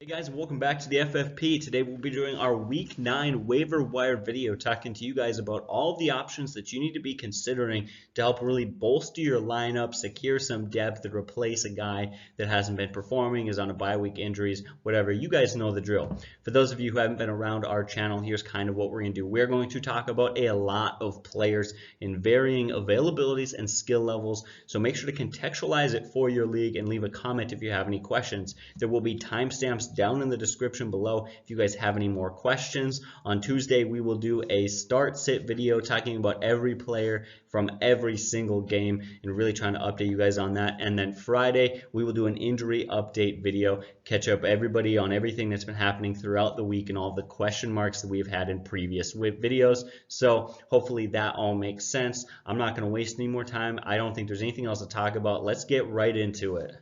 Hey guys, welcome back to the FFP. Today we'll be doing our Week 9 waiver wire video, talking to you guys about all the options that you need to be considering to help really bolster your lineup, secure some depth, and replace a guy that hasn't been performing, is on a bye week, injuries, whatever. You guys know the drill. For those of you who haven't been around our channel, here's kind of what we're going to do. We're going to talk about a lot of players in varying availabilities and skill levels, so make sure to contextualize it for your league and leave a comment if you have any questions. There will be timestamps down in the description below if you guys have any more questions. On Tuesday we will do a start sit video talking about every player from every single game and really trying to update you guys on that. And then Friday we will do an injury update video, catch up everybody on everything that's been happening throughout the week and all the question marks that we've had in previous videos. So hopefully that all makes sense. I'm not going to waste any more time. I don't think there's anything else to talk about. Let's get right into it.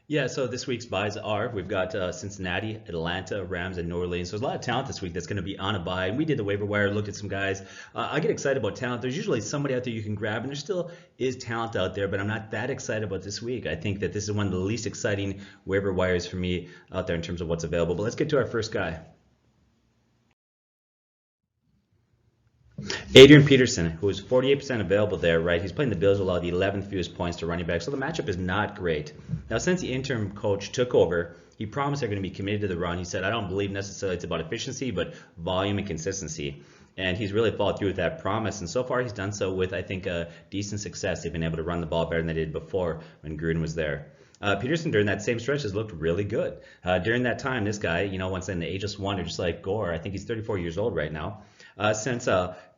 Yeah, so this week's buys are, we've got Cincinnati, Atlanta, Rams, and New Orleans. So there's a lot of talent this week that's going to be on a buy. And we did the waiver wire, looked at some guys. I get excited about talent. There's usually somebody out there you can grab, and there still is talent out there, but I'm not that excited about this week. I think that this is one of the least exciting waiver wires for me out there in terms of what's available. But let's get to our first guy. Adrian Peterson, who is 48% available there, right? He's playing the Bills, allowed the 11th fewest points to running back, so the matchup is not great. Now, since the interim coach took over, he promised they're going to be committed to the run. He said, I don't believe necessarily it's about efficiency, but volume and consistency. And he's really followed through with that promise, and so far he's done so with, I think, a decent success. They've been able to run the ball better than they did before when Gruden was there. Peterson, during that same stretch, has looked really good. During that time, this guy, once in the ageless wonder, just like Gore, I think he's 34 years old right now. Since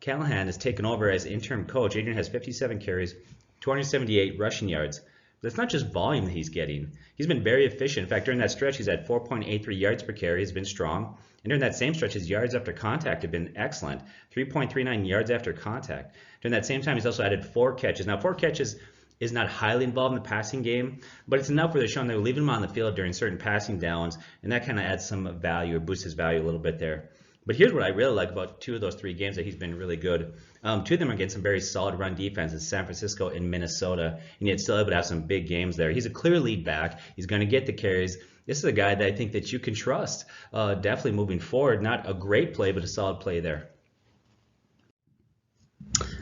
Callahan has taken over as interim coach, Adrian has 57 carries, 278 rushing yards. But it's not just volume that he's getting. He's been very efficient. In fact, during that stretch, he's at 4.83 yards per carry. He's been strong. And during that same stretch, his yards after contact have been excellent, 3.39 yards after contact. During that same time, he's also added 4 catches. Now, 4 catches is not highly involved in the passing game, but it's enough where they're showing they're leaving him on the field during certain passing downs, and that kind of adds some value or boosts his value a little bit there. But here's what I really like about 2 of those 3 games that he's been really good. 2 of them are against some very solid run defenses, San Francisco and Minnesota, and yet still able to have some big games there. He's a clear lead back. He's going to get the carries. This is a guy that I think that you can trust, definitely moving forward. Not a great play, but a solid play there.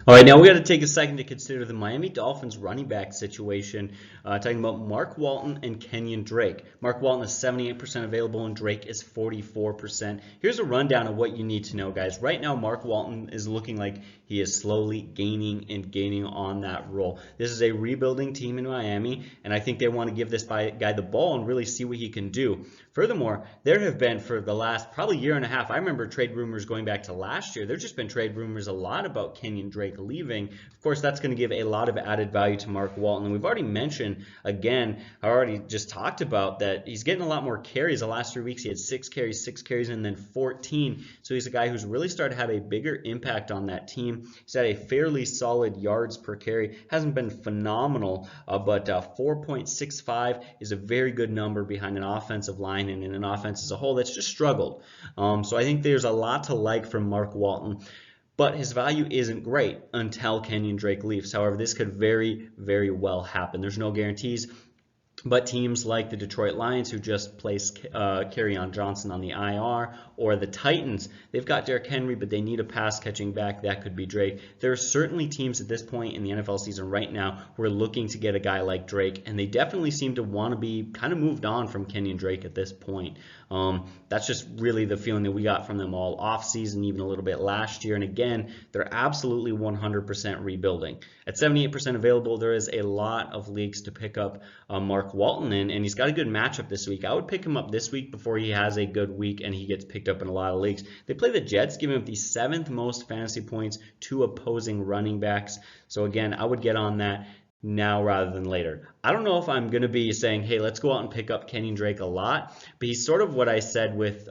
All right, now we got to take a second to consider the Miami Dolphins running back situation, talking about Mark Walton and Kenyan Drake. Mark Walton is 78% available and Drake is 44%. Here's a rundown of what you need to know, guys. Right now, Mark Walton is looking like he is slowly gaining on that role. This is a rebuilding team in Miami, and I think they want to give this guy the ball and really see what he can do. Furthermore, there have been, for the last probably year and a half, I remember trade rumors going back to last year. There's just been trade rumors a lot about Kenyan Drake leaving. Of course, that's going to give a lot of added value to Mark Walton. And we've already mentioned, again, I already just talked about that he's getting a lot more carries the last 3 weeks. He had 6 carries, and then 14. So he's a guy who's really started to have a bigger impact on that team. He's had a fairly solid yards per carry. Hasn't been phenomenal, but 4.65 is a very good number behind an offensive line and in an offense as a whole that's just struggled. So I think there's a lot to like from Mark Walton. But his value isn't great until Kenyan Drake leaves. However, this could very, very well happen. There's no guarantees. But teams like the Detroit Lions, who just placed Kerryon Johnson on the IR, or the Titans, they've got Derrick Henry, but they need a pass-catching back. That could be Drake. There are certainly teams at this point in the NFL season right now who are looking to get a guy like Drake, and they definitely seem to want to be kind of moved on from Kenyan Drake at this point. That's just really the feeling that we got from them all off-season, even a little bit last year. And again, they're absolutely 100% rebuilding. At 78% available, there is a lot of leagues to pick up Mark Walton in, and he's got a good matchup this week. I would pick him up this week before he has a good week and he gets picked up in a lot of leagues. They play the Jets, giving up the 7th most fantasy points to opposing running backs. So again, I would get on that now rather than later. I don't know if I'm going to be saying, hey, let's go out and pick up Kenyan Drake a lot, but he's sort of what I said with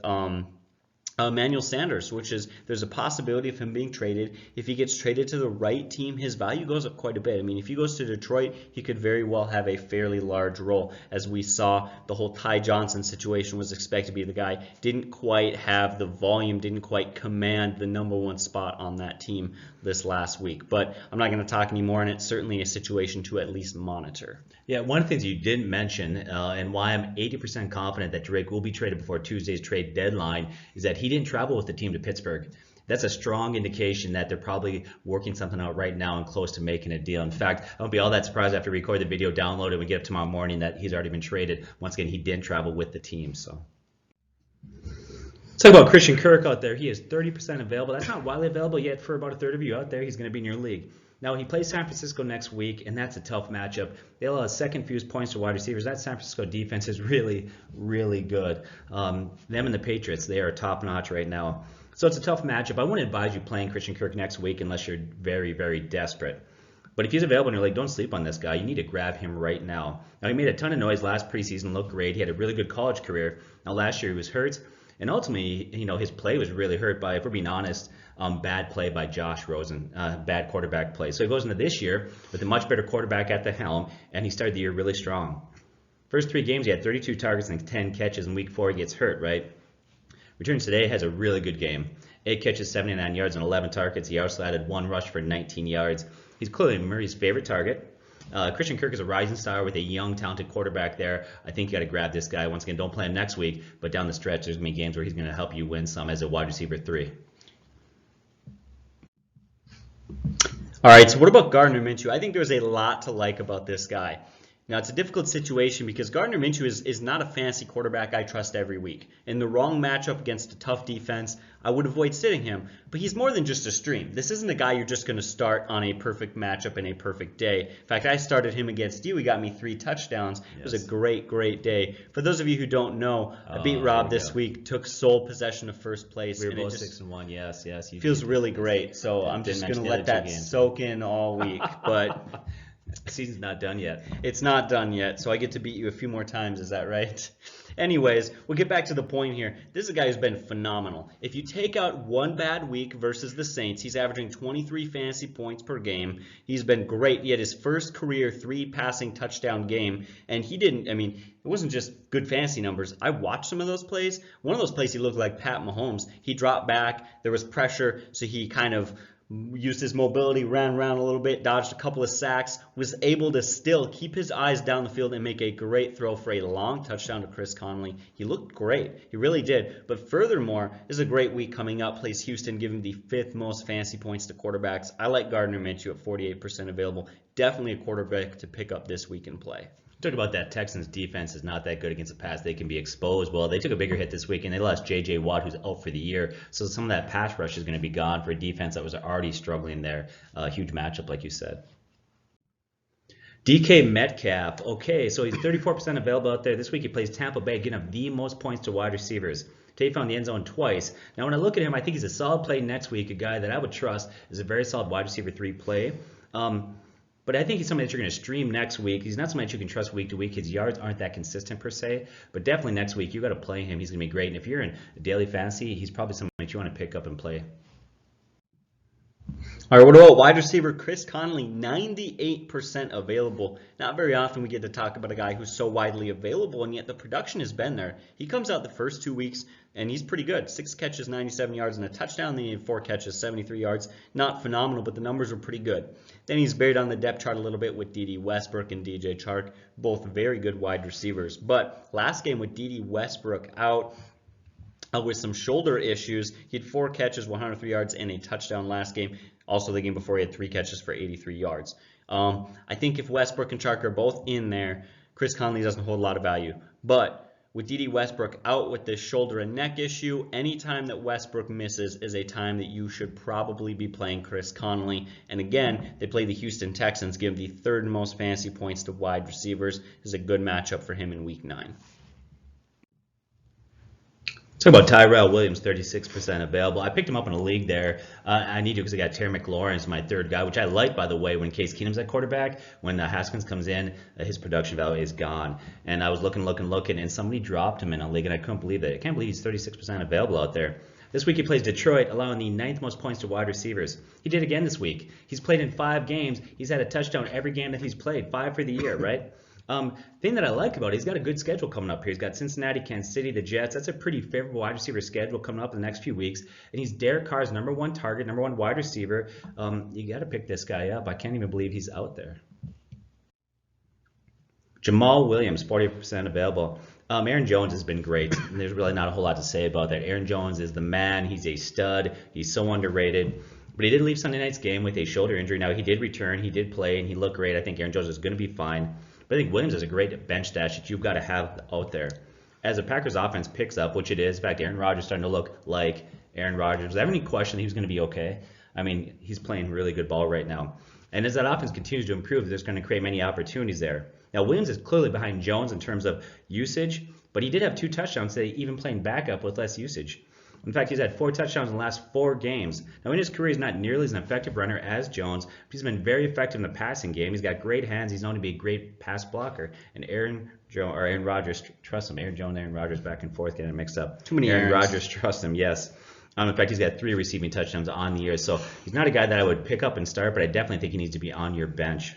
Emmanuel Sanders, which is there's a possibility of him being traded. If he gets traded to the right team, his value goes up quite a bit. I mean, if he goes to Detroit, he could very well have a fairly large role. As we saw, the whole Ty Johnson situation was expected to be the guy. Didn't quite have the volume, didn't quite command the #1 spot on that team this last week. But I'm not going to talk anymore, and it's certainly a situation to at least monitor. Yeah, one of the things you didn't mention, and why I'm 80% confident that Drake will be traded before Tuesday's trade deadline, is that he didn't travel with the team to Pittsburgh. That's a strong indication that they're probably working something out right now and close to making a deal. In fact, I won't be all that surprised after we record the video, download it, and we get up tomorrow morning that he's already been traded. Once again, he didn't travel with the team. So let's talk about Christian Kirk out there. He is 30% available. That's not widely available yet for about a third of you out there. He's going to be in your league. Now, he plays San Francisco next week, and that's a tough matchup. They'll have second fewest points to wide receivers. That San Francisco defense is really, really good. Them and the Patriots, they are top-notch right now. So it's a tough matchup. I wouldn't advise you playing Christian Kirk next week unless you're very, very desperate. But if he's available in your league, don't sleep on this guy. You need to grab him right now. Now, he made a ton of noise last preseason, looked great. He had a really good college career. Now, last year he was hurt. And ultimately, his play was really hurt by, if we're being honest, bad play by Josh Rosen, bad quarterback play. So he goes into this year with a much better quarterback at the helm, and he started the year really strong. First 3 games, he had 32 targets and 10 catches. In week 4, he gets hurt, right? Returns today, has a really good game. 8 catches, 79 yards, and 11 targets. He also added 1 rush for 19 yards. He's clearly Murray's favorite target. Christian Kirk is a rising star with a young, talented quarterback there. I think you got to grab this guy. Once again, don't play him next week, but down the stretch, there's going to be games where he's going to help you win some as a wide receiver 3. All right, so what about Gardner Minshew? I think there's a lot to like about this guy. Now, it's a difficult situation because Gardner Minshew is not a fantasy quarterback I trust every week. In the wrong matchup against a tough defense, I would avoid sitting him. But he's more than just a stream. This isn't a guy you're just going to start on a perfect matchup in a perfect day. In fact, I started him against you. He got me 3 touchdowns. Yes. It was a great, great day. For those of you who don't know, I beat Rob this week, took sole possession of first place. We were both 6-1. Yes. Feels really great. So I'm just going to let that soak in all week. But the season's not done yet. It's not done yet, so I get to beat you a few more times. Is that right? Anyways, we'll get back to the point here. This is a guy who's been phenomenal. If you take out one bad week versus the Saints, he's averaging 23 fantasy points per game. He's been great. He had his first career 3 passing touchdown game, and it wasn't just good fantasy numbers. I watched some of those plays. One of those plays, he looked like Pat Mahomes. He dropped back. There was pressure, so he kind of used his mobility, ran around a little bit, dodged a couple of sacks, was able to still keep his eyes down the field and make a great throw for a long touchdown to Chris Conley. He looked great. He really did. But furthermore, this is a great week coming up. Plays Houston, giving the 5th most fantasy points to quarterbacks. I like Gardner Minshew at 48% available. Definitely a quarterback to pick up this week and play. Talk about that Texans defense is not that good against the pass. They can be exposed. Well, they took a bigger hit this week, and they lost J.J. Watt, who's out for the year. So some of that pass rush is going to be gone for a defense that was already struggling there. Huge matchup, like you said. DK Metcalf. Okay, so he's 34% available out there. This week he plays Tampa Bay, getting up the most points to wide receivers. Tate found the end zone twice. Now, when I look at him, I think he's a solid play next week, a guy that I would trust is a very solid wide receiver 3 play. But I think he's somebody that you're going to stream next week. He's not somebody that you can trust week to week. His yards aren't that consistent per se. But definitely next week, you got to play him. He's going to be great. And if you're in daily fantasy, he's probably somebody that you want to pick up and play. All right, what about wide receiver Chris Conley? 98% available. Not very often we get to talk about a guy who's so widely available, and yet the production has been there. He comes out the first 2 weeks, and he's pretty good. 6 catches, 97 yards, and a touchdown. Then he had 4 catches, 73 yards. Not phenomenal, but the numbers were pretty good. Then he's buried on the depth chart a little bit with D.D. Westbrook and D.J. Chark, both very good wide receivers. But last game with D.D. Westbrook out, with some shoulder issues. He had 4 catches, 103 yards, and a touchdown last game. Also, the game before, he had 3 catches for 83 yards. I think if Westbrook and Chark are both in there, Chris Conley doesn't hold a lot of value. But with D.D. Westbrook out with this shoulder and neck issue, any time that Westbrook misses is a time that you should probably be playing Chris Conley. And again, they play the Houston Texans, give the 3rd most fantasy points to wide receivers. This is a good matchup for him in Week 9. Talk about Tyrell Williams, 36% available. I picked him up in a league there. I need to because I got Terry McLaurin as my 3rd guy, which I like, by the way, when Case Keenum's at quarterback. When Haskins comes in, his production value is gone. And I was looking, and somebody dropped him in a league, and I couldn't believe it. I can't believe he's 36% available out there. This week he plays Detroit, allowing the 9th most points to wide receivers. He did again this week. He's played in 5 games. He's had a touchdown every game that he's played, 5 for the year, right? Thing that I like about it, he's got a good schedule coming up here. He's got Cincinnati, Kansas City, the Jets. That's a pretty favorable wide receiver schedule coming up in the next few weeks. And he's Derek Carr's number 1 target, number 1 wide receiver. You got to pick this guy up. I can't even believe he's out there. Jamaal Williams, 40% available. Aaron Jones has been great. And there's really not a whole lot to say about that. Aaron Jones is the man. He's a stud. He's so underrated. But he did leave Sunday night's game with a shoulder injury. Now, he did return. He did play, and he looked great. I think Aaron Jones is going to be fine. But I think Williams is a great bench stash that you've got to have out there. As the Packers offense picks up, which it is, in fact, Aaron Rodgers is starting to look like Aaron Rodgers. Was there ever any question that he was going to be okay? I mean, he's playing really good ball right now. And as that offense continues to improve, there's going to create many opportunities there. Now, Williams is clearly behind Jones in terms of usage, but he did have 2 touchdowns today, even playing backup with less usage. In fact, he's had 4 touchdowns in the last 4 games. Now, in his career, he's not nearly as an effective runner as Jones, but he's been very effective in the passing game. He's got great hands. He's known to be a great pass blocker. And Aaron Rodgers trusts him. Aaron Jones, Aaron Rodgers, back and forth, getting it mixed up. Too many Aaron Aarons. Rodgers trusts him, yes. In fact, he's got 3 receiving touchdowns on the year. So he's not a guy that I would pick up and start, but I definitely think he needs to be on your bench.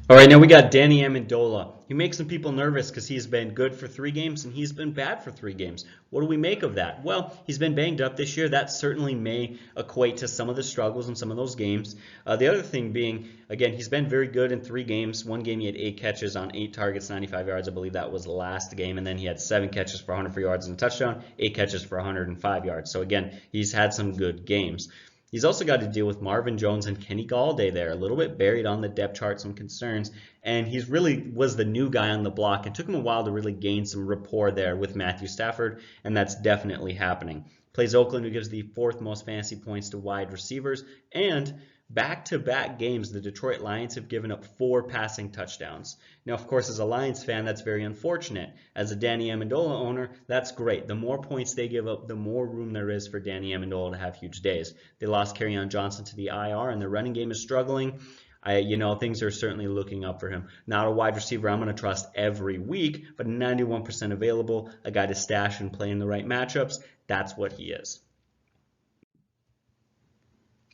All right, now we got Danny Amendola. He makes some people nervous because he's been good for 3 games and he's been bad for 3 games. What do we make of that? Well, he's been banged up this year. That certainly may equate to some of the struggles in some of those games. The other thing being, again, he's been very good in 3 games. One game he had 8 catches on 8 targets, 95 yards. I believe that was the last game. And then he had 7 catches for 104 yards and a touchdown, 8 catches for 105 yards. So again, he's had some good games. He's also got to deal with Marvin Jones and Kenny Galladay there, a little bit buried on the depth chart, some concerns. And he's really was the new guy on the block. It took him a while to really gain some rapport there with Matthew Stafford, and that's definitely happening. Plays Oakland, who gives the 4th most fantasy points to wide receivers. And back-to-back games, the Detroit Lions have given up 4 passing touchdowns. Now, of course, as a Lions fan, that's very unfortunate. As a Danny Amendola owner, that's great. The more points they give up, the more room there is for Danny Amendola to have huge days. They lost Kerryon Johnson to the IR, and their running game is struggling. Things are certainly looking up for him. Not a wide receiver I'm going to trust every week, but 91% available, a guy to stash and play in the right matchups. That's what he is.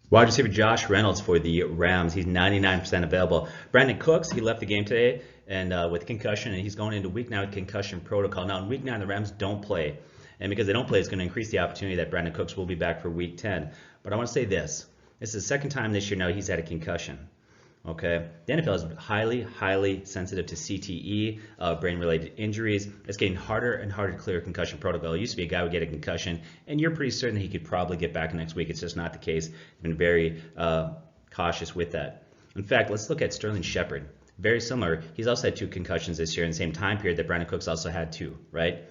Wide receiver Josh Reynolds for the Rams. He's 99% available. Brandon Cooks, he left the game today and with concussion, and he's going into week 9 with concussion protocol. Now, in week 9, the Rams don't play. And because they don't play, it's going to increase the opportunity that Brandon Cooks will be back for week 10. But I want to say this. This is the 2nd time this year now he's had a concussion. Okay, the NFL is highly, highly sensitive to CTE, brain-related injuries. It's getting harder and harder to clear a concussion protocol. It used to be a guy would get a concussion, and you're pretty certain that he could probably get back next week. It's just not the case. I've been very cautious with that. In fact, let's look at Sterling Shepard. Very similar. He's also had 2 concussions this year in the same time period that Brandon Cooks also had 2, right?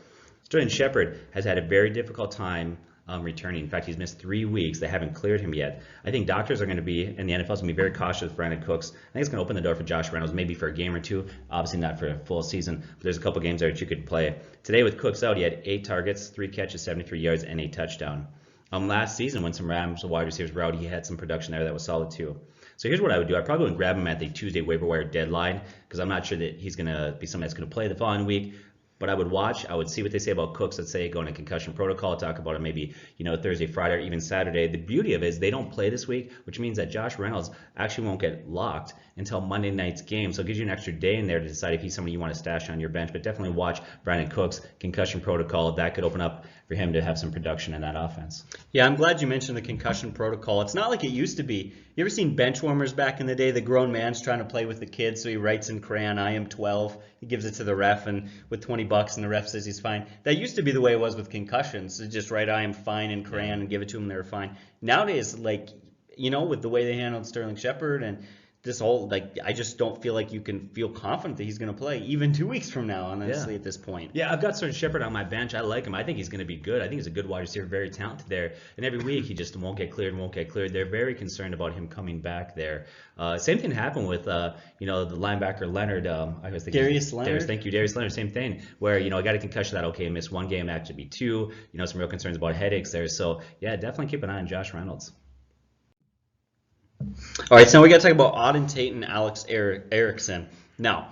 Sterling Shepard has had a very difficult time returning. In fact, he's missed 3 weeks. They haven't cleared him yet. I think doctors are going to be, and the NFL is going to be very cautious with Brandon Cooks. I think it's going to open the door for Josh Reynolds, maybe for a game or 2. Obviously not for a full season, but there's a couple games there that you could play. Today with Cooks out, he had 8 targets, 3 catches, 73 yards, and a touchdown. Last season, when some Rams wide receivers were out, he had some production there that was solid too. So here's what I would do. I probably would grab him at the Tuesday waiver wire deadline because I'm not sure that he's going to be somebody that's going to play the following week. But I would watch. I would see what they say about Cooks. Let's say going to concussion protocol. Talk about it maybe Thursday, Friday, or even Saturday. The beauty of it is they don't play this week, which means that Josh Reynolds actually won't get locked until Monday night's game. So it gives you an extra day in there to decide if he's somebody you want to stash on your bench. But definitely watch Brandon Cooks concussion protocol. That could open up for him to have some production in that offense. Yeah, I'm glad you mentioned the concussion protocol. It's not like it used to be. You ever seen bench warmers back in the day? The grown man's trying to play with the kids, so he writes in crayon, I am 12. He gives it to the ref, and with $20, and the ref says he's fine. That used to be the way it was with concussions. You just write, I am fine in crayon, and give it to them, they were fine. Nowadays, with the way they handled Sterling Shepard and this whole, I just don't feel like you can feel confident that he's going to play even 2 weeks from now, honestly, at this point. Yeah, I've got Sterling Shepard on my bench. I like him. I think he's going to be good. I think he's a good wide receiver, very talented there. And every week he just won't get cleared. They're very concerned about him coming back there. Same thing happened with, the linebacker Leonard. I was thinking Darius Leonard. Thank you, Darius Leonard. Same thing where, I got a concussion that, okay, missed 1 game, actually be 2. Some real concerns about headaches there. So, yeah, definitely keep an eye on Josh Reynolds. All right, so now we got to talk about Auden Tate and Alex Erickson. Now,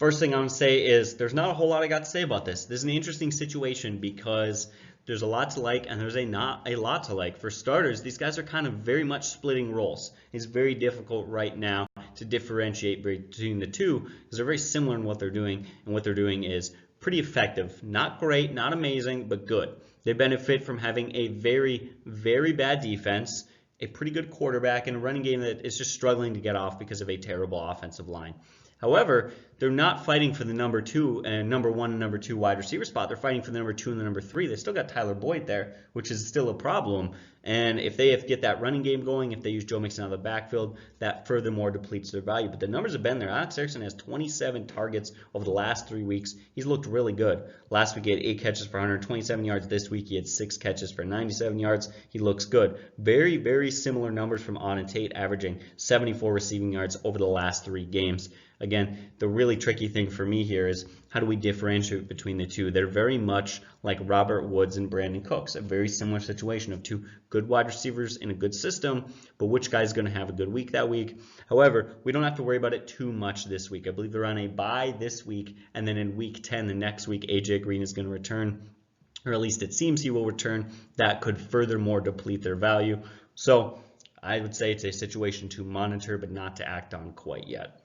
First thing I'm going to say is there's not a whole lot I got to say about this. This is an interesting situation because there's a lot to like and there's not a lot to like. For starters, these guys are kind of very much splitting roles. It's very difficult right now to differentiate between the two because they're very similar in what they're doing, and what they're doing is pretty effective. Not great, not amazing, but good. They benefit from having a very, very bad defense, a pretty good quarterback, and a running game that is just struggling to get off because of a terrible offensive line. However, they're not fighting for the number 2 and number 1 and number 2 wide receiver spot. They're fighting for the number 2 and the number 3. They still got Tyler Boyd there, which is still a problem. And if they have to get that running game going, if they use Joe Mixon out of the backfield, that furthermore depletes their value. But the numbers have been there. Alex Erickson has 27 targets over the last 3 weeks. He's looked really good. Last week he had 8 catches for 127 yards. This week he had 6 catches for 97 yards. He looks good. Very, very similar numbers from On and Tate, averaging 74 receiving yards over the last 3 games. Again, the really tricky thing for me here is how do we differentiate between the two? They're very much like Robert Woods and Brandon Cooks, a very similar situation of 2 good wide receivers in a good system, but which guy's going to have a good week that week? However, we don't have to worry about it too much this week. I believe they're on a bye this week, and then in week 10, the next week, AJ Green is going to return, or at least it seems he will return. That could furthermore deplete their value. So I would say it's a situation to monitor, but not to act on quite yet.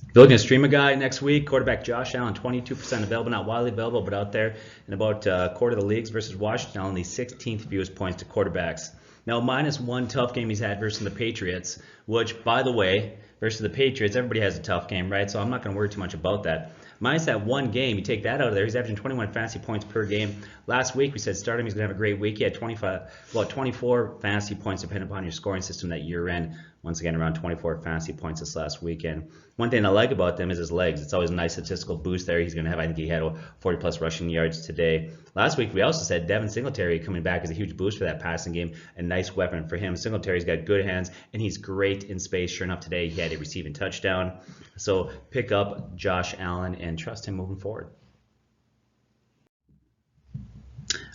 If you're looking to stream a guy next week, quarterback Josh Allen, 22% available, not widely available, but out there in about a quarter of the leagues versus Washington, Allen, the 16th fewest points to quarterbacks. Now, minus 1 tough game he's had versus the Patriots, which, by the way, versus the Patriots, everybody has a tough game, right? So I'm not going to worry too much about that. Minus that 1 game, you take that out of there, he's averaging 21 fantasy points per game. Last week, we said start him, he's going to have a great week. He had 24 fantasy points depending upon your scoring system that year in. Once again, around 24 fantasy points this last weekend. One thing I like about them is his legs. It's always a nice statistical boost there. He's going to have, I think he had 40-plus rushing yards today. Last week, we also said Devin Singletary coming back is a huge boost for that passing game. A nice weapon for him. Singletary's got good hands, and he's great in space. Sure enough, today he had a receiving touchdown. So pick up Josh Allen and trust him moving forward.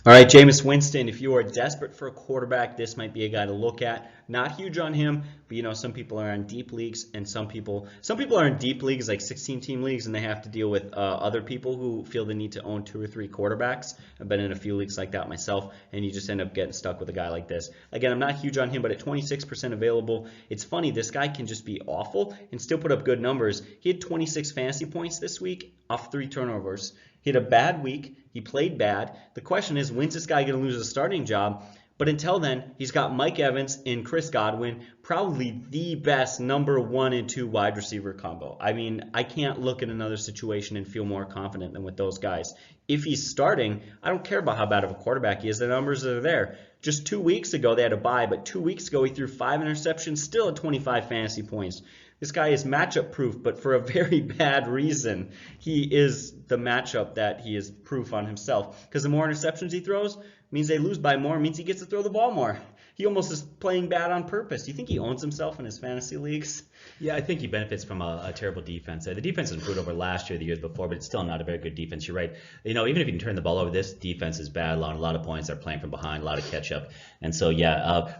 All right, Jameis Winston, if you are desperate for a quarterback, this might be a guy to look at. Not huge on him, but some people are in deep leagues, and some people are in deep leagues, like 16-team leagues, and they have to deal with other people who feel the need to own 2 or 3 quarterbacks. I've been in a few leagues like that myself, and you just end up getting stuck with a guy like this. Again, I'm not huge on him, but at 26% available, it's funny, this guy can just be awful and still put up good numbers. He had 26 fantasy points this week off 3 turnovers. He had a bad week. He played bad. The question is, when's this guy going to lose a starting job? But until then, he's got Mike Evans and Chris Godwin, probably the best number 1 and 2 wide receiver combo. I mean, I can't look at another situation and feel more confident than with those guys. If he's starting, I don't care about how bad of a quarterback he is. The numbers are there. Just 2 weeks ago, they had a bye, but 2 weeks ago, he threw 5 interceptions, still at 25 fantasy points. This guy is matchup proof, but for a very bad reason. He is the matchup that he is proof on himself. Because the more interceptions he throws means they lose by more, means he gets to throw the ball more. He almost is playing bad on purpose. Do you think he owns himself in his fantasy leagues? Yeah, I think he benefits from a terrible defense. The defense has improved over last year, the years before, but it's still not a very good defense. You're right. Even if you can turn the ball over, this defense is bad. A lot of points. They're playing from behind, a lot of catch up. And so,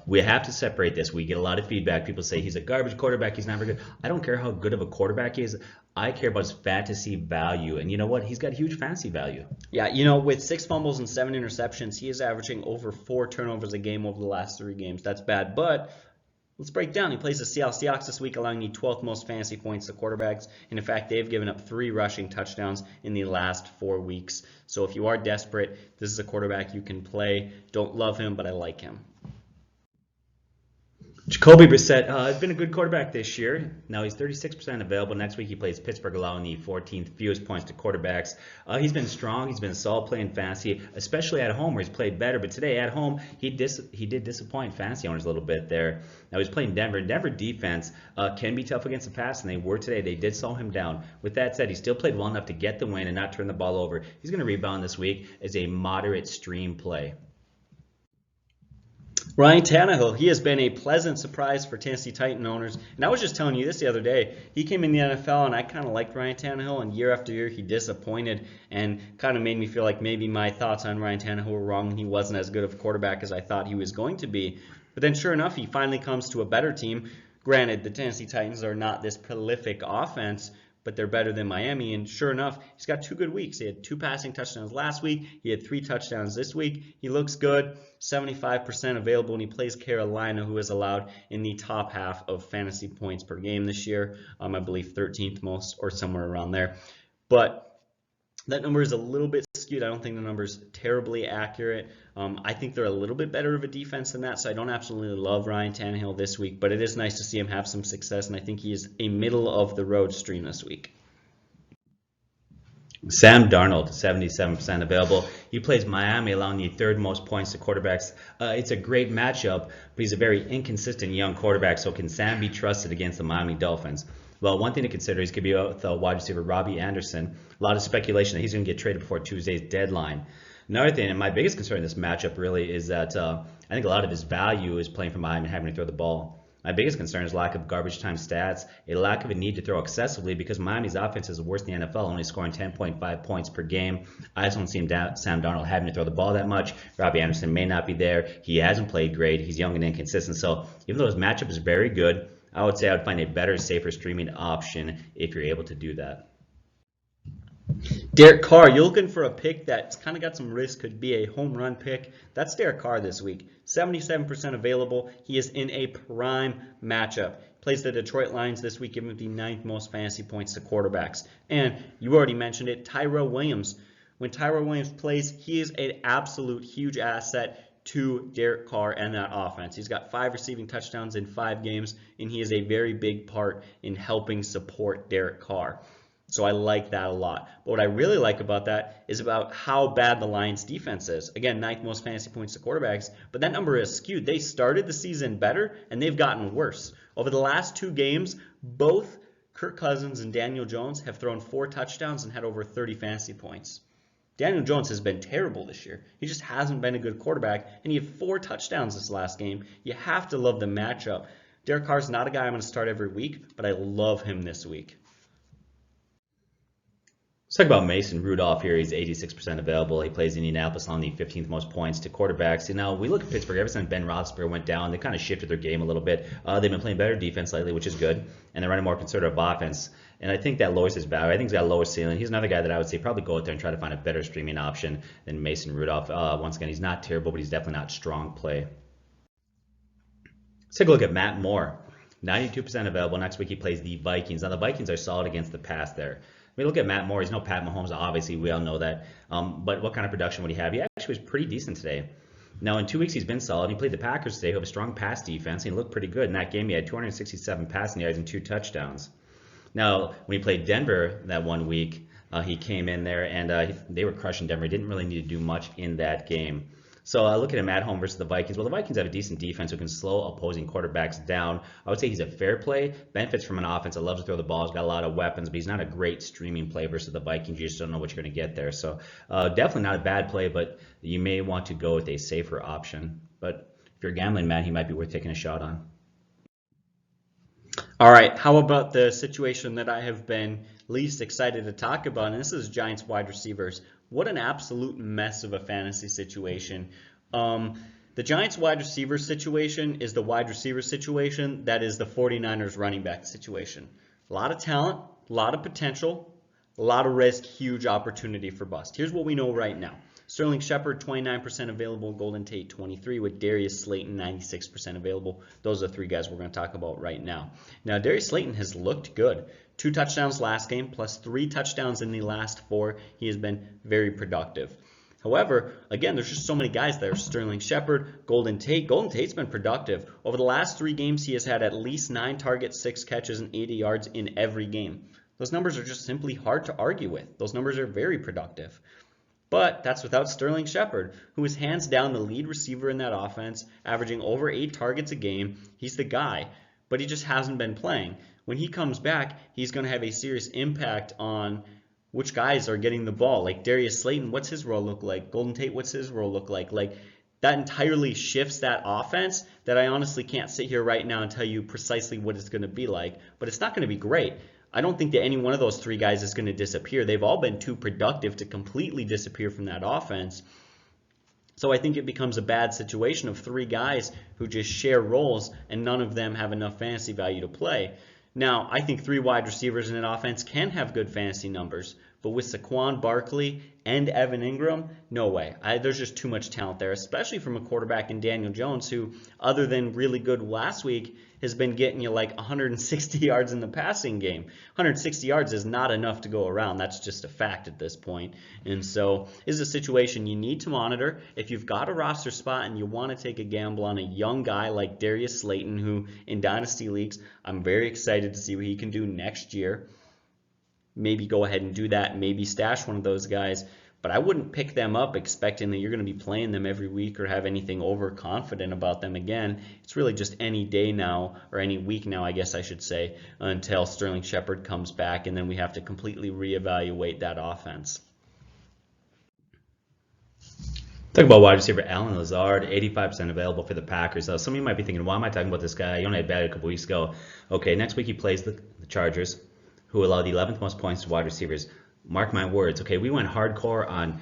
we have to separate this. We get a lot of feedback. People say he's a garbage quarterback. He's not very good. I don't care how good of a quarterback he is. I care about his fantasy value. And you know what? He's got huge fantasy value. Yeah, with 6 fumbles and 7 interceptions, he is averaging over 4 turnovers a game over the last 3 games. That's bad. But let's break down. He plays the Seattle Seahawks this week, allowing the 12th most fantasy points to quarterbacks. And in fact, they've given up 3 rushing touchdowns in the last 4 weeks. So if you are desperate, this is a quarterback you can play. Don't love him, but I like him. Jacoby Brissett has been a good quarterback this year. Now he's 36% available. Next week he plays Pittsburgh, allowing the 14th fewest points to quarterbacks. He's been strong. He's been solid playing fantasy, especially at home where he's played better. But today at home he did disappoint fantasy owners a little bit there. Now he's playing Denver. Denver defense can be tough against the pass, and they were today. They did slow him down. With that said, he still played well enough to get the win and not turn the ball over. He's going to rebound this week as a moderate stream play. Ryan Tannehill, he has been a pleasant surprise for Tennessee Titan owners. And I was just telling you this the other day. He came in the NFL, and I kind of liked Ryan Tannehill, and year after year he disappointed and kind of made me feel like maybe my thoughts on Ryan Tannehill were wrong and he wasn't as good of a quarterback as I thought he was going to be. But then sure enough, he finally comes to a better team. Granted, the Tennessee Titans are not this prolific offense, but they're better than Miami. And sure enough, he's got 2 good weeks. He had 2 passing touchdowns last week. He had 3 touchdowns this week. He looks good, 75% available, and he plays Carolina, who has allowed in the top half of fantasy points per game this year. I believe 13th most or somewhere around there. But that number is a little bit skewed. I don't think the number is terribly accurate. I think they're a little bit better of a defense than that, so I don't absolutely love Ryan Tannehill this week, but it is nice to see him have some success, and I think he is a middle-of-the-road stream this week. Sam Darnold, 77% available. He plays Miami, allowing the 3rd most points to quarterbacks. It's a great matchup, but he's a very inconsistent young quarterback, so can Sam be trusted against the Miami Dolphins? Well, one thing to consider is he could be with wide receiver Robbie Anderson. A lot of speculation that he's going to get traded before Tuesday's deadline. Another thing, and my biggest concern in this matchup really is that I think a lot of his value is playing from behind and having to throw the ball. My biggest concern is lack of garbage time stats, a lack of a need to throw excessively because Miami's offense is the worst in the NFL, only scoring 10.5 points per game. I just don't see Sam Darnold having to throw the ball that much. Robbie Anderson may not be there. He hasn't played great. He's young and inconsistent. So even though his matchup is very good, I would say I would find a better, safer streaming option if you're able to do that. Derek Carr, you're looking for a pick that's kind of got some risk, could be a home run pick. That's Derek Carr this week. 77% available. He is in a prime matchup. Plays the Detroit Lions this week, giving the 9th most fantasy points to quarterbacks. And you already mentioned it, Tyrell Williams. When Tyrell Williams plays, he is an absolute huge asset to Derek Carr and that offense. He's got 5 receiving touchdowns in 5 games, and he is a very big part in helping support Derek Carr. So I like that a lot. But what I really like about that is about how bad the Lions defense is. Again, 9th most fantasy points to quarterbacks, but that number is skewed. They started the season better, and they've gotten worse. Over the last 2 games, both Kirk Cousins and Daniel Jones have thrown 4 touchdowns and had over 30 fantasy points. Daniel Jones has been terrible this year. He just hasn't been a good quarterback, and he had 4 touchdowns this last game. You have to love the matchup. Derek Carr's not a guy I'm going to start every week, but I love him this week. Let's talk about Mason Rudolph here. He's 86% available. He plays Indianapolis on the 15th most points to quarterbacks. Now, we look at Pittsburgh. Ever since Ben Roethlisberger went down, they kind of shifted their game a little bit. They've been playing better defense lately, which is good, and they're running more conservative offense. And I think that lowers his value. I think he's got a lower ceiling. He's another guy that I would say probably go out there and try to find a better streaming option than Mason Rudolph. Once again, he's not terrible, but he's definitely not strong play. Let's take a look at Matt Moore. 92% available. Next week he plays the Vikings. Now, the Vikings are solid against the pass there. I mean, look at Matt Moore. He's no Pat Mahomes, obviously. We all know that. But what kind of production would he have? He actually was pretty decent today. Now, in 2 weeks, he's been solid. He played the Packers today, who have a strong pass defense, and he looked pretty good. In that game, he had 267 passing yards and 2 touchdowns. Now, when he played Denver that 1 week, he came in there, and they were crushing Denver. He didn't really need to do much in that game. So look at him at home versus the Vikings. Well, the Vikings have a decent defense who can slow opposing quarterbacks down. I would say he's a fair play. Benefits from an offense that loves to throw the ball. He's got a lot of weapons, but he's not a great streaming play versus the Vikings. You just don't know what you're going to get there. So definitely not a bad play, but you may want to go with a safer option. But if you're a gambling man, he might be worth taking a shot on. All right, how about the situation that I have been least excited to talk about, and this is Giants wide receivers. What an absolute mess of a fantasy situation. The Giants wide receiver situation is the wide receiver situation that is the 49ers running back situation. A lot of talent, a lot of potential, a lot of risk, huge opportunity for bust. Here's what we know right now. Sterling Shepard, 29% available. Golden Tate, 23%, with Darius Slayton, 96% available. Those are the 3 guys we're going to talk about right now. Now, Darius Slayton has looked good. 2 touchdowns last game, plus 3 touchdowns in the last 4. He has been very productive. However, again, there's just so many guys there. Sterling Shepard, Golden Tate. Golden Tate's been productive. Over the last 3 games, he has had at least 9 targets, 6 catches, and 80 yards in every game. Those numbers are just simply hard to argue with. Those numbers are very productive. But that's without Sterling Shepard, who is hands down the lead receiver in that offense, averaging over 8 targets a game. He's the guy, but he just hasn't been playing. When he comes back, he's going to have a serious impact on which guys are getting the ball. Like Darius Slayton, what's his role look like? Golden Tate, what's his role look like? Like, that entirely shifts that offense that I honestly can't sit here right now and tell you precisely what it's going to be like, but it's not going to be great. I don't think that any one of those 3 guys is going to disappear. They've all been too productive to completely disappear from that offense. So I think it becomes a bad situation of 3 guys who just share roles and none of them have enough fantasy value to play. Now, I think 3 wide receivers in an offense can have good fantasy numbers, but with Saquon Barkley and Evan Ingram, no way. There's just too much talent there, especially from a quarterback in Daniel Jones, who, other than really good last week, has been getting you like 160 yards in the passing game. 160 yards is not enough to go around. That's just a fact at this point. And so this is a situation you need to monitor. If you've got a roster spot and you want to take a gamble on a young guy like Darius Slayton, who in Dynasty Leagues, I'm very excited to see what he can do next year. Maybe go ahead and do that. Maybe stash one of those guys. But I wouldn't pick them up expecting that you're going to be playing them every week or have anything overconfident about them again. It's really just any day now, or any week now, I guess I should say, until Sterling Shepard comes back, and then we have to completely reevaluate that offense. Talking about wide receiver Allen Lazard, 85% available for the Packers. So some of you might be thinking, why am I talking about this guy? He only had bad a couple weeks ago. Okay, next week he plays the Chargers, who allow the 11th most points to wide receivers. Mark my words. Okay, we went hardcore on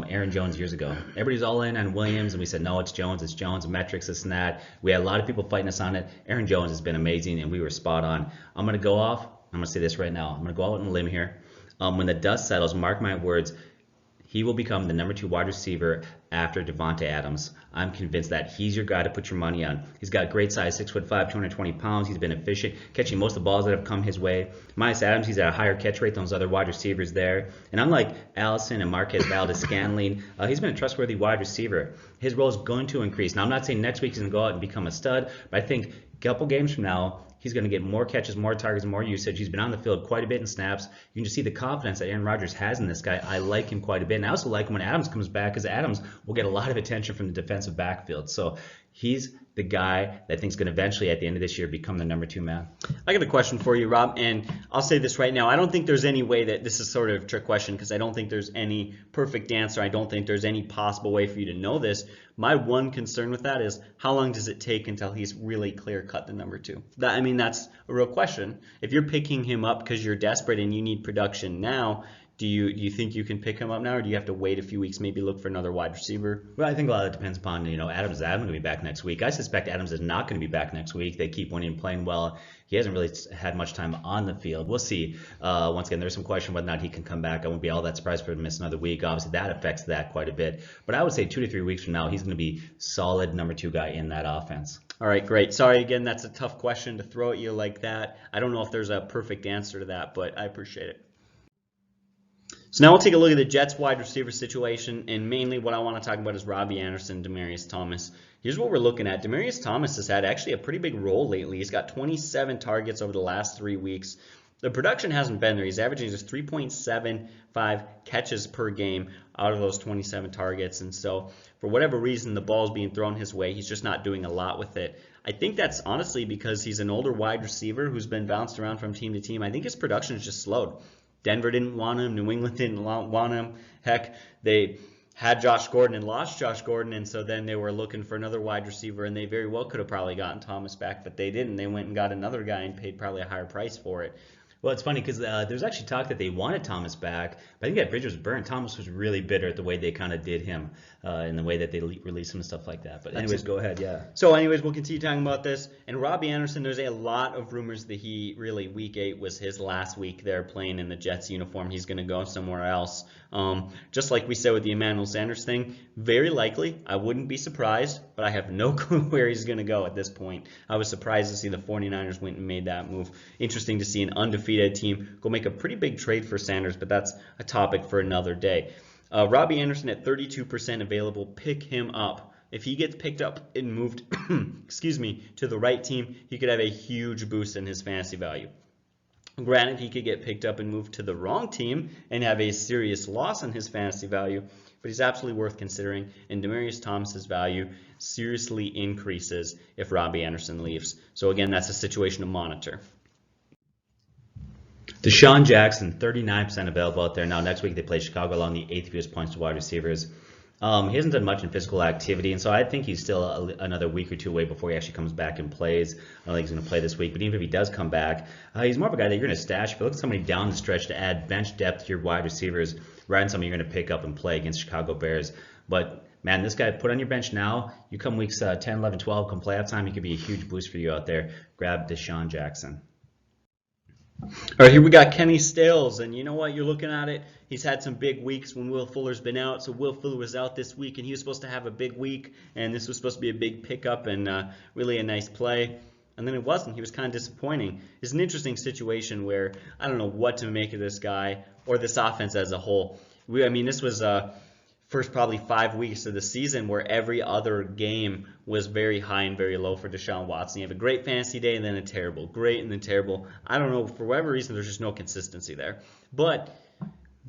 Aaron Jones years ago. Everybody's all in on Williams, and we said, no, it's Jones, metrics, this and that. We had a lot of people fighting us on it. Aaron Jones has been amazing, and we were spot on. I'm going to go off. I'm going to say this right now. I'm going to go out on a limb here. When the dust settles, mark my words, he will become the number 2 wide receiver after Devontae Adams. I'm convinced that he's your guy to put your money on. He's got great size, 6'5", 220 pounds. He's been efficient, catching most of the balls that have come his way. Minus Adams, he's at a higher catch rate than those other wide receivers there. And unlike Allison and Marquez Valdez-Scantling, he's been a trustworthy wide receiver. His role is going to increase. Now, I'm not saying next week he's going to go out and become a stud, but I think a couple games from now, he's going to get more catches, more targets, more usage. He's been on the field quite a bit in snaps. You can just see the confidence that Aaron Rodgers has in this guy. I like him quite a bit. And I also like him when Adams comes back, because Adams will get a lot of attention from the defensive backfield. So he's the guy that I think is going to eventually, at the end of this year, become the number 2 man. I got a question for you, Rob, and I'll say this right now. I don't think there's any way that this is sort of a trick question, because I don't think there's any perfect answer. I don't think there's any possible way for you to know this. My one concern with that is, how long does it take until he's really clear-cut the number 2? That's a real question. If you're picking him up because you're desperate and you need production now, do you think you can pick him up now, or do you have to wait a few weeks, maybe look for another wide receiver? Well, I think a lot of it depends upon, Adams is going to be back next week. I suspect Adams is not going to be back next week. They keep winning and playing well. He hasn't really had much time on the field. We'll see. Once again, there's some question whether or not he can come back. I won't be all that surprised for him to miss another week. Obviously, that affects that quite a bit. But I would say 2 to 3 weeks from now, he's going to be solid number 2 guy in that offense. All right, great. Sorry again, that's a tough question to throw at you like that. I don't know if there's a perfect answer to that, but I appreciate it. So now we'll take a look at the Jets wide receiver situation, and mainly what I want to talk about is Robbie Anderson, Demaryius Thomas. Here's what we're looking at. Demaryius Thomas has had actually a pretty big role lately. He's got 27 targets over the last 3 weeks. The production hasn't been there. He's averaging just 3.75 catches per game out of those 27 targets, and so for whatever reason, the ball's being thrown his way. He's just not doing a lot with it. I think that's honestly because he's an older wide receiver who's been bounced around from team to team. I think his production has just slowed. Denver didn't want him. New England didn't want him. Heck, they had Josh Gordon and lost Josh Gordon, and so then they were looking for another wide receiver, and they very well could have probably gotten Thomas back, but they didn't. They went and got another guy and paid probably a higher price for it. Well, it's funny because there's actually talk that they wanted Thomas back, but I think that bridge was burned. Thomas was really bitter at the way they kind of did him and the way that they released him and stuff like that. But anyways, go ahead, yeah. So anyways, we'll continue talking about this. And Robbie Anderson, there's a lot of rumors that he really, week 8 was his last week there playing in the Jets uniform. He's going to go somewhere else. Just like we said with the Emmanuel Sanders thing, very likely. I wouldn't be surprised, but I have no clue where he's going to go at this point. I was surprised to see the 49ers went and made that move. Interesting to see an undefeated team go make a pretty big trade for Sanders, but that's a topic for another day. Robbie Anderson at 32% available. Pick him up. If he gets picked up and moved to the right team, he could have a huge boost in his fantasy value. Granted, he could get picked up and moved to the wrong team and have a serious loss in his fantasy value, but he's absolutely worth considering, and Demaryius Thomas's value seriously increases if Robbie Anderson leaves. So again, that's a situation to monitor. DeSean Jackson, 39% available out there. Now, next week they play Chicago, allowing the 8th fewest points to wide receivers. He hasn't done much in physical activity, and so I think he's still another week or two away before he actually comes back and plays. I don't think he's going to play this week, but even if he does come back, he's more of a guy that you're going to stash. If you look at somebody down the stretch to add bench depth to your wide receivers, rather than somebody you're going to pick up and play against Chicago Bears. But, man, this guy, put on your bench now. You come weeks 10, 11, 12, come playoff time, he could be a huge boost for you out there. Grab DeSean Jackson. All right, here we got Kenny Stills, and you know what? You're looking at it. He's had some big weeks when Will Fuller's been out. So Will Fuller was out this week, and he was supposed to have a big week, and this was supposed to be a big pickup and really a nice play. And then it wasn't. He was kind of disappointing. It's an interesting situation where I don't know what to make of this guy or this offense as a whole. I mean, this was first probably 5 weeks of the season where every other game was very high and very low for Deshaun Watson. You have a great fantasy day and then a terrible, great and then terrible. I don't know, for whatever reason, there's just no consistency there. But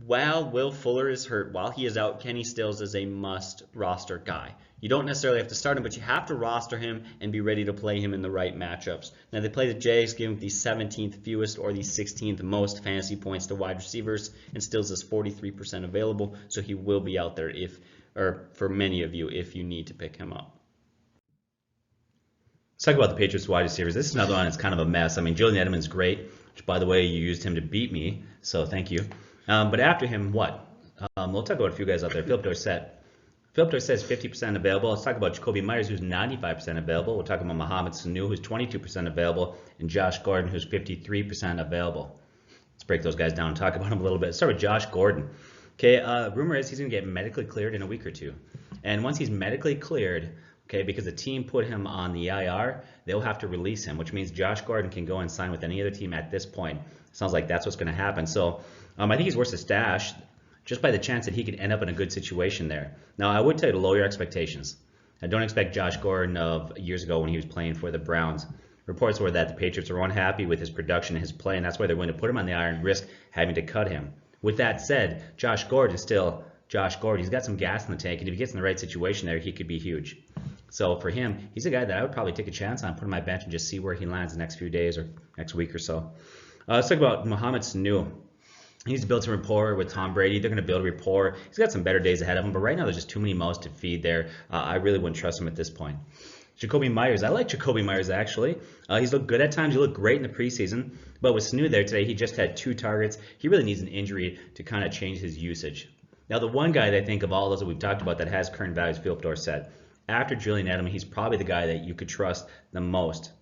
while Will Fuller is hurt, while he is out, Kenny Stills is a must roster guy. You don't necessarily have to start him, but you have to roster him and be ready to play him in the right matchups. Now, they play the Jags, giving the 17th fewest or the 16th most fantasy points to wide receivers, and Stills is 43% available, so he will be out there for many of you if you need to pick him up. Let's talk about the Patriots wide receivers. This is another one that's kind of a mess. I mean, Julian Edelman's great, which, by the way, you used him to beat me, so thank you. But after him, what? We'll talk about a few guys out there. Philip Dorsett. Philip Dorsett is 50% available. Let's talk about Jacoby Myers, who's 95% available. We'll talk about Mohamed Sanu, who's 22% available, and Josh Gordon, who's 53% available. Let's break those guys down and talk about them a little bit. Let's start with Josh Gordon. Okay, rumor is he's going to get medically cleared in a week or two. And once he's medically cleared, okay, because the team put him on the IR, they'll have to release him, which means Josh Gordon can go and sign with any other team at this point. Sounds like that's what's going to happen. So I think he's worth a stash, just by the chance that he could end up in a good situation there. Now, I would tell you to lower your expectations. I don't expect Josh Gordon of years ago when he was playing for the Browns. Reports were that the Patriots were unhappy with his production and his play, and that's why they're going to put him on the IR and risk having to cut him. With that said, Josh Gordon is still Josh Gordon. He's got some gas in the tank, and if he gets in the right situation there, he could be huge. So for him, he's a guy that I would probably take a chance on, put on my bench, and just see where he lands the next few days or next week or so. Let's talk about Mohamed Sanu. He's built a rapport with Tom Brady. They're going to build a rapport. He's got some better days ahead of him, but right now there's just too many mouths to feed there. I really wouldn't trust him at this point. Jacoby Myers. I like Jacoby Myers, actually. He's looked good at times. He looked great in the preseason. But with Sanu there today, he just had 2 targets. He really needs an injury to kind of change his usage. Now, the one guy that I think of all those that we've talked about that has current value is Philip Dorsett. After Julian Edelman, he's probably the guy that you could trust the most.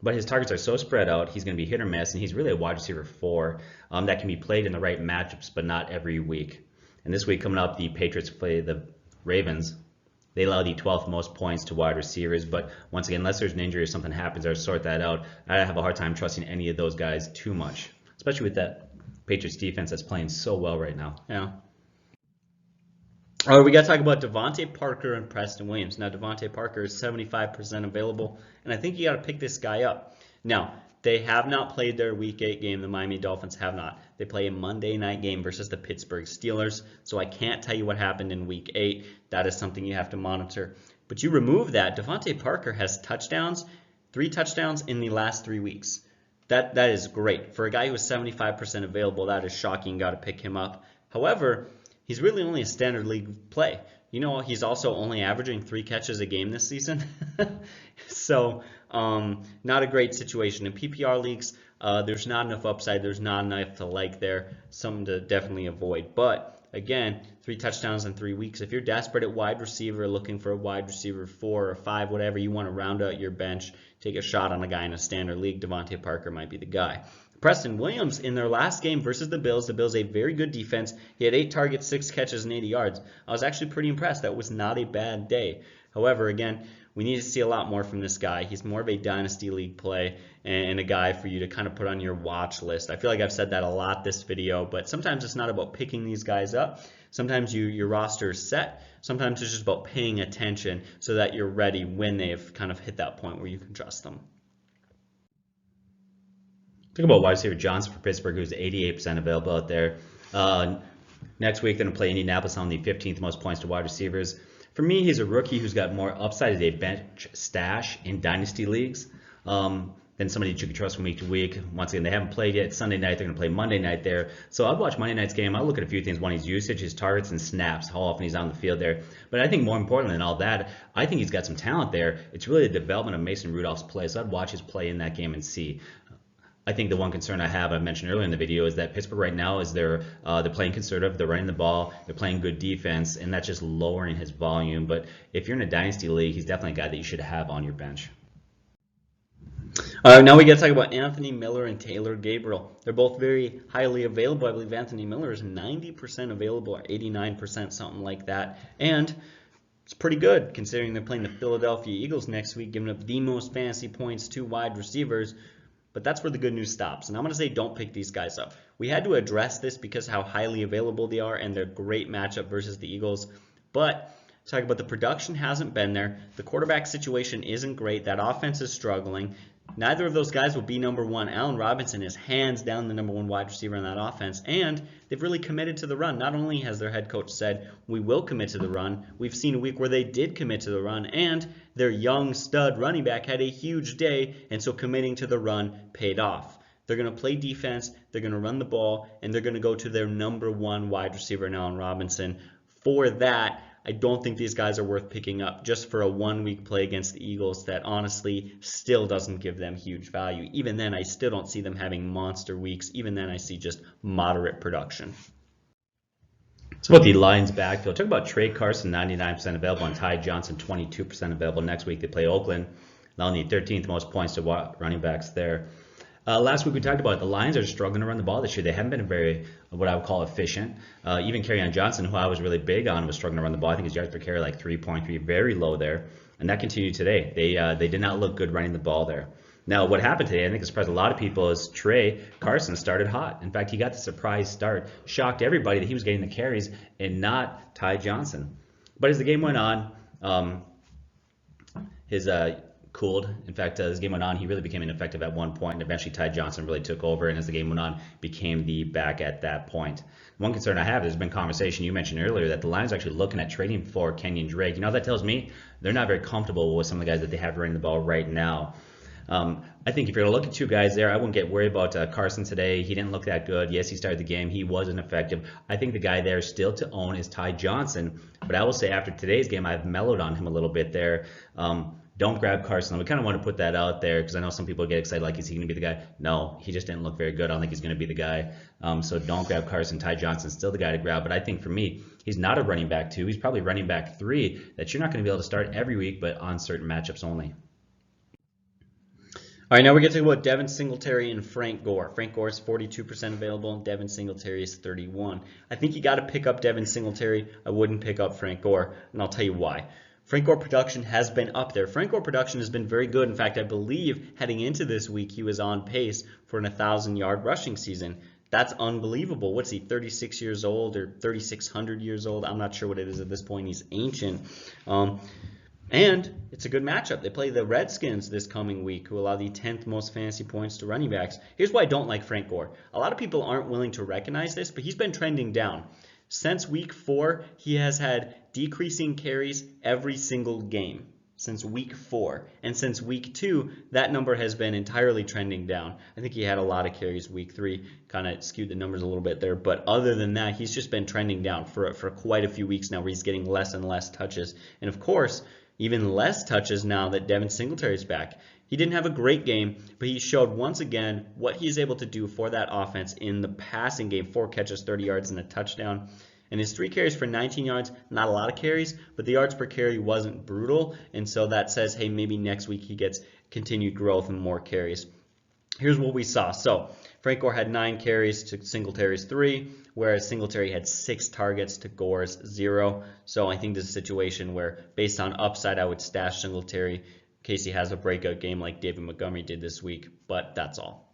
But his targets are so spread out, he's going to be hit or miss, and he's really a wide receiver 4 that can be played in the right matchups, but not every week. And this week coming up, the Patriots play the Ravens. They allow the 12th most points to wide receivers, but once again, unless there's an injury or something happens or sort that out, I have a hard time trusting any of those guys too much, especially with that Patriots defense that's playing so well right now. Yeah. All right, we got to talk about Devontae Parker and Preston Williams. Now, Devontae Parker is 75% available, and I think you got to pick this guy up. Now, they have not played their Week 8 game. The Miami Dolphins have not. They play a Monday night game versus the Pittsburgh Steelers, so I can't tell you what happened in Week 8. That is something you have to monitor. But you remove that, Devontae Parker has touchdowns, 3 touchdowns in the last 3 weeks. That is great. For a guy who is 75% available, that is shocking. Got to pick him up. However, he's really only a standard league play. You know, he's also only averaging 3 catches a game this season. So, not a great situation. In PPR leagues, there's not enough upside. There's not enough to like there. Something to definitely avoid. But, again, 3 touchdowns in 3 weeks. If you're desperate at wide receiver, looking for a wide receiver 4 or 5, whatever, you want to round out your bench, take a shot on a guy in a standard league, Devontae Parker might be the guy. Preston Williams, in their last game versus the Bills a very good defense. He had 8 targets, 6 catches, and 80 yards. I was actually pretty impressed. That was not a bad day. However, again, we need to see a lot more from this guy. He's more of a dynasty league play and a guy for you to kind of put on your watch list. I feel like I've said that a lot this video, but sometimes it's not about picking these guys up. Sometimes your roster is set. Sometimes it's just about paying attention so that you're ready when they've kind of hit that point where you can trust them. Talk about wide receiver Johnson for Pittsburgh, who's 88% available out there. Next week, they're going to play Indianapolis on the 15th most points to wide receivers. For me, he's a rookie who's got more upside as a bench stash in dynasty leagues than somebody that you can trust from week to week. Once again, they haven't played yet. Sunday night, they're going to play Monday night there. So I'd watch Monday night's game. I'll look at a few things. One, his usage, his targets and snaps, how often he's on the field there. But I think more importantly than all that, I think he's got some talent there. It's really the development of Mason Rudolph's play. So I'd watch his play in that game and see. I think the one concern I have, I mentioned earlier in the video, is that Pittsburgh right now is they're playing conservative, they're running the ball, they're playing good defense, and that's just lowering his volume. But if you're in a dynasty league, he's definitely a guy that you should have on your bench. Now we got to talk about Anthony Miller and Taylor Gabriel. They're both very highly available. I believe Anthony Miller is 90% available or 89%, something like that. And it's pretty good considering they're playing the Philadelphia Eagles next week, giving up the most fantasy points to wide receivers. But that's where the good news stops. And I'm going to say don't pick these guys up. We had to address this because how highly available they are and their great matchup versus the Eagles. But talk about the production hasn't been there. The quarterback situation isn't great. That offense is struggling. Neither of those guys will be number one. Allen Robinson is hands down the number one wide receiver in that offense. And they've really committed to the run. Not only has their head coach said, we will commit to the run, we've seen a week where they did commit to the run, and their young stud running back had a huge day, and so committing to the run paid off. They're going to play defense, they're going to run the ball, and they're going to go to their number one wide receiver in Allen Robinson. For that, I don't think these guys are worth picking up just for a 1 week play against the Eagles that honestly still doesn't give them huge value. Even then, I still don't see them having monster weeks. Even then, I see just moderate production. So about the Lions backfield, talk about Trey Carson, 99% available, and Ty Johnson, 22% available. Next week they play Oakland, allowing the 13th most points to running backs there. Last week we talked about the Lions are struggling to run the ball this year. They haven't been very, what I would call, efficient. Even Kerryon Johnson, who I was really big on, was struggling to run the ball. I think his yards per carry like 3.3, very low there. And that continued today. They did not look good running the ball there. Now, what happened today, I think it surprised a lot of people, is Trey Carson started hot. In fact, he got the surprise start, shocked everybody that he was getting the carries and not Ty Johnson. But as the game went on, his cooled. In fact, as the game went on, he really became ineffective at one point, and eventually Ty Johnson really took over, and as the game went on, became the back at that point. One concern I have, there's been conversation you mentioned earlier that the Lions are actually looking at trading for Kenyan Drake. You know, that tells me they're not very comfortable with some of the guys that they have running the ball right now. I think if you're going to look at two guys there, I wouldn't get worried about Carson today. He didn't look that good. Yes, he started the game. He wasn't effective. I think the guy there still to own is Ty Johnson. But I will say after today's game, I've mellowed on him a little bit there. Don't grab Carson. We kind of want to put that out there because I know some people get excited like, is he going to be the guy? No, he just didn't look very good. I don't think he's going to be the guy. So don't grab Carson. Ty Johnson's still the guy to grab. But I think for me, he's not a running back 2. He's probably running back 3 that you're not going to be able to start every week, but on certain matchups only. All right, now we're going to talk about Devin Singletary and Frank Gore. Frank Gore is 42% available, and Devin Singletary is 31%. I think you got to pick up Devin Singletary. I wouldn't pick up Frank Gore, and I'll tell you why. Frank Gore production has been up there. Frank Gore production has been very good. In fact, I believe heading into this week, he was on pace for an 1,000-yard rushing season. That's unbelievable. What's he, 36 years old or 3,600 years old? I'm not sure what it is at this point. He's ancient. And it's a good matchup. They play the Redskins this coming week, who allow the 10th most fantasy points to running backs. Here's why I don't like Frank Gore. A lot of people aren't willing to recognize this, but he's been trending down. Since week 4, he has had decreasing carries every single game. Since week 4. And since week 2, that number has been entirely trending down. I think he had a lot of carries week 3, kind of skewed the numbers a little bit there. But other than that, he's just been trending down for quite a few weeks now, where he's getting less and less touches. And of course, even less touches now that Devin Singletary is back. He didn't have a great game, but he showed once again what he's able to do for that offense in the passing game. 4 catches, 30 yards, and a touchdown. And his 3 carries for 19 yards, not a lot of carries, but the yards per carry wasn't brutal. And so that says, hey, maybe next week he gets continued growth and more carries. Here's what we saw. So Frank Gore had 9 carries to Singletary's 3, whereas Singletary had 6 targets to Gore's 0. So I think this is a situation where, based on upside, I would stash Singletary in case he has a breakout game like David Montgomery did this week. But that's all.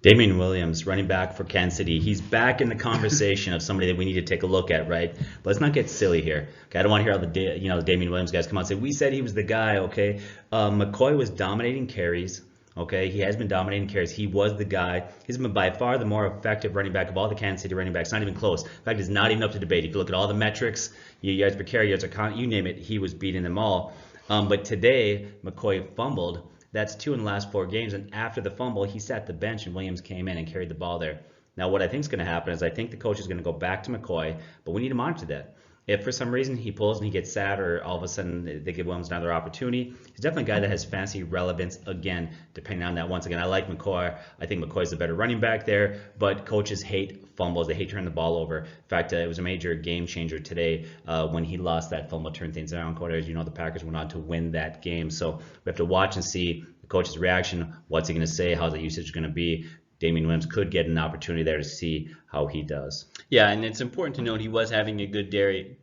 Damien Williams, running back for Kansas City. He's back in the conversation of somebody that we need to take a look at, right? But let's not get silly here. Okay, I don't want to hear all the Damien Williams guys come out and say, we said he was the guy, okay? McCoy was dominating carries, okay? He has been dominating carries. He was the guy. He's been by far the more effective running back of all the Kansas City running backs. Not even close. In fact, it's not even up to debate. If you look at all the metrics, yards per carry, yards per count, you name it, he was beating them all. But today, McCoy fumbled. That's 2 in the last 4 games, and after the fumble, he sat the bench, and Williams came in and carried the ball there. Now, what I think is going to happen is I think the coach is going to go back to McCoy, but we need to monitor that. If for some reason he pulls and he gets sad, or all of a sudden they give Williams another opportunity, he's definitely a guy that has fantasy relevance again, depending on that. Once again, I like McCoy. I think McCoy's the better running back there, but coaches hate fumbles. They hate turning the ball over. In fact, it was a major game changer today when he lost that fumble, turned things around. As you know, the Packers went on to win that game. So we have to watch and see the coach's reaction. What's he going to say? How's the usage going to be? Damien Williams could get an opportunity there to see how he does. Yeah, and it's important to note he was having a good day.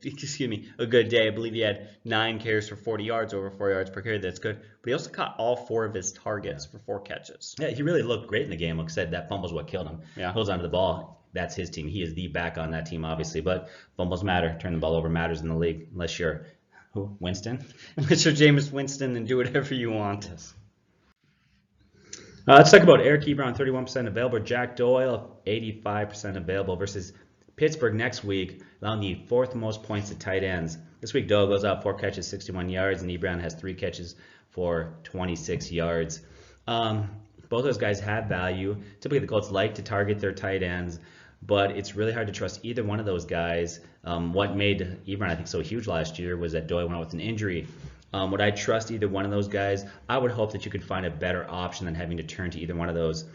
A good day. I believe he had 9 carries for 40 yards, over 4 yards per carry. That's good. But he also caught all 4 of his targets for 4 catches. Yeah, he really looked great in the game. Like I said, that fumble's what killed him. Yeah. Holds onto the ball. That's his team. He is the back on that team, obviously. But fumbles matter. Turn the ball over matters in the league, unless you're Winston? Unless you're Jameis Winston, and do whatever you want. Yes. Let's talk about Eric Ebron, 31% available. Jack Doyle, 85% available versus Pittsburgh next week, allowing the 4th most points to tight ends. This week, Doyle goes out 4 catches, 61 yards, and Ebron has 3 catches for 26 yards. Both those guys have value. Typically, the Colts like to target their tight ends, but it's really hard to trust either one of those guys. What made Ebron, I think, so huge last year was that Doyle went out with an injury. Would I trust either one of those guys? I would hope that you could find a better option than having to turn to either one of those.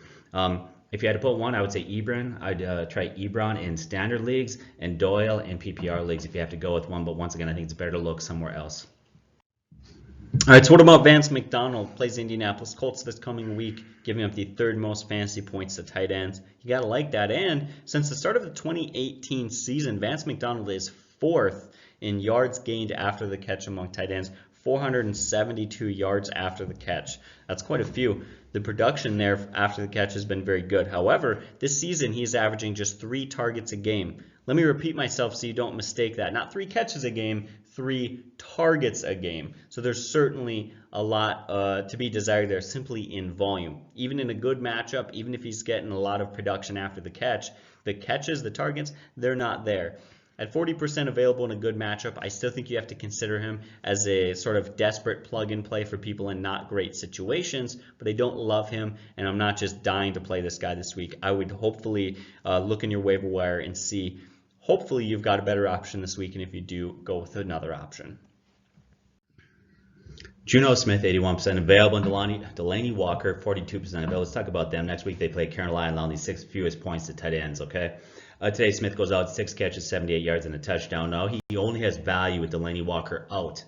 If you had to put one, I would say Ebron. I'd try Ebron in standard leagues and Doyle in PPR leagues if you have to go with one. But once again, I think it's better to look somewhere else. All right, so what about Vance McDonald? Plays the Indianapolis Colts this coming week, giving up the 3rd most fantasy points to tight ends. You got to like that. And since the start of the 2018 season, Vance McDonald is 4th in yards gained after the catch among tight ends. 472 yards after the catch. That's quite a few. The production there after the catch has been very good. However, this season he's averaging just 3 targets a game. Let me repeat myself so you don't mistake that. Not 3 catches a game, 3 targets a game. So there's certainly a lot to be desired there simply in volume. Even in a good matchup, even if he's getting a lot of production after the catches, the targets, they're not there. At 40% available in a good matchup, I still think you have to consider him as a sort of desperate plug-and-play for people in not great situations, but I don't love him, and I'm not just dying to play this guy this week. I would hopefully look in your waiver wire and see, hopefully you've got a better option this week, and if you do, go with another option. Juno Smith, 81% available, and Delaney Walker, 42% available. Let's talk about them. Next week they play Carolina, allowing the 6th fewest points to tight ends, okay? Today, Smith goes out 6 catches, 78 yards, and a touchdown. Now, he only has value with Delaney Walker out.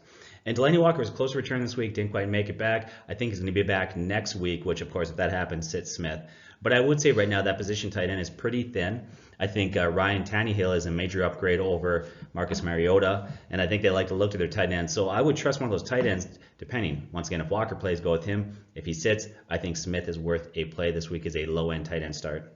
And Delaney Walker was a close return this week, didn't quite make it back. I think he's going to be back next week, which, of course, if that happens, sits Smith. But I would say right now that position tight end is pretty thin. I think Ryan Tannehill is a major upgrade over Marcus Mariota, and I think they like to look to their tight ends. So I would trust one of those tight ends, depending. Once again, if Walker plays, go with him. If he sits, I think Smith is worth a play this week as a low-end tight end start.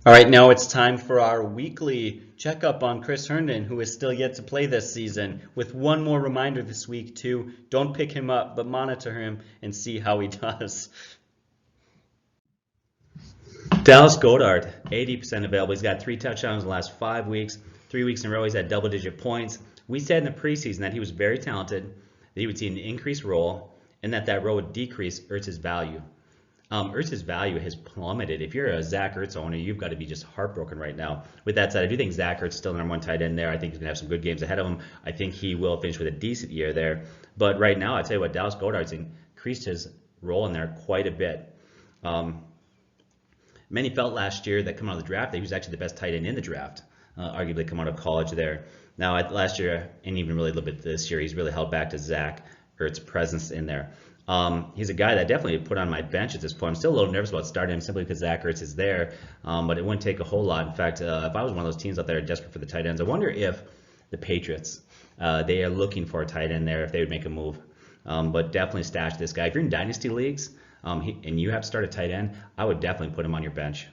All right, now it's time for our weekly checkup on Chris Herndon, who is still yet to play this season, with one more reminder this week, too. Don't pick him up, but monitor him and see how he does. Dallas Goedert, 80% available. He's got 3 touchdowns in the last 5 weeks. 3 weeks in a row, he's had double-digit points. We said in the preseason that he was very talented, that he would see an increased role, and that role would decrease Ertz's value. Ertz's value has plummeted. If you're a Zach Ertz owner, you've got to be just heartbroken right now. With that said, I do think Zach Ertz is still the number 1 tight end there. I think he's going to have some good games ahead of him. I think he will finish with a decent year there. But right now, I'd tell you what, Dallas Goedert's increased his role in there quite a bit. Many felt last year that coming out of the draft that he was actually the best tight end in the draft, arguably come out of college there. Now, last year, and even really a little bit this year, he's really held back to Zach Ertz's presence in there. He's a guy that I definitely put on my bench at this point. I'm still a little nervous about starting him simply because Zach Ertz is there, but it wouldn't take a whole lot. In fact, if I was one of those teams out there desperate for the tight ends, I wonder if the Patriots, they are looking for a tight end there, if they would make a move. But definitely stash this guy. If you're in dynasty leagues and you have to start a tight end, I would definitely put him on your bench.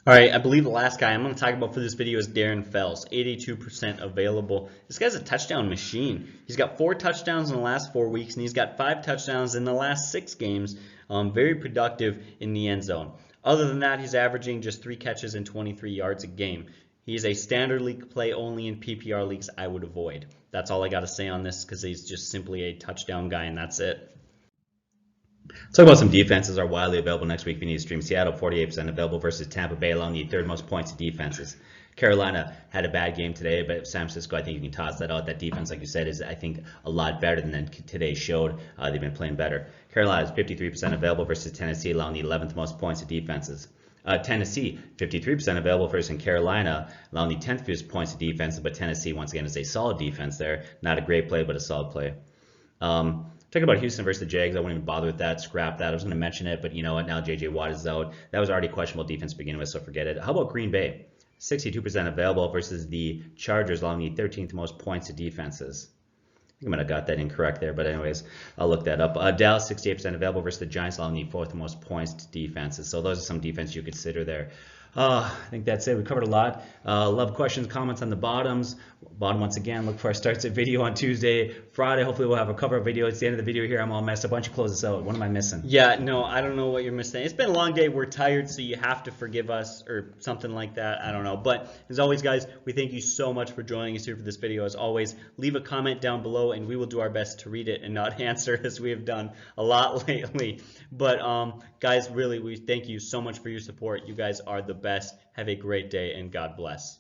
All right, I believe the last guy I'm going to talk about for this video is Darren Fells, 82% available. This guy's a touchdown machine. He's got 4 touchdowns in the last 4 weeks, and he's got 5 touchdowns in the last 6 games. Very productive in the end zone. Other than that, he's averaging just 3 catches and 23 yards a game. He's a standard league play only in PPR leagues I would avoid. That's all I got to say on this because he's just simply a touchdown guy, and that's it. Let's talk about some defenses are widely available next week if you need to stream. Seattle, 48% available versus Tampa Bay, allowing the 3rd most points to defenses. Carolina had a bad game today, but San Francisco, I think you can toss that out. That defense, like you said, is, I think, a lot better than today showed. They've been playing better. Carolina is 53% available versus Tennessee, allowing the 11th most points to defenses. Tennessee, 53% available versus Carolina, allowing the 10th fewest points to defenses, but Tennessee, once again, is a solid defense there. Not a great play, but a solid play. Talking about Houston versus the Jags, I won't even bother with that. Scrap that. I was going to mention it, but you know what? Now J.J. Watt is out. That was already questionable defense to begin with, so forget it. How about Green Bay? 62% available versus the Chargers, allowing the 13th most points to defenses. I think I might have got that incorrect there, but anyways, I'll look that up. Dallas, 68% available versus the Giants, allowing the 4th most points to defenses. So those are some defense you consider there. I think that's it. We covered a lot. Love questions, comments on the bottom once again. Look for our Starts It video on Tuesday. Friday, hopefully we'll have a cover video. It's the end of the video here. I'm all messed up. Why don't you close this out? What am I missing? Yeah, no, I don't know what you're missing. It's been a long day. We're tired, so you have to forgive us or something like that. I don't know. But as always, guys, we thank you so much for joining us here for this video. As always, leave a comment down below, and we will do our best to read it and not answer, as we have done a lot lately. But guys, really, we thank you so much for your support. You guys are the best. Have a great day, and God bless.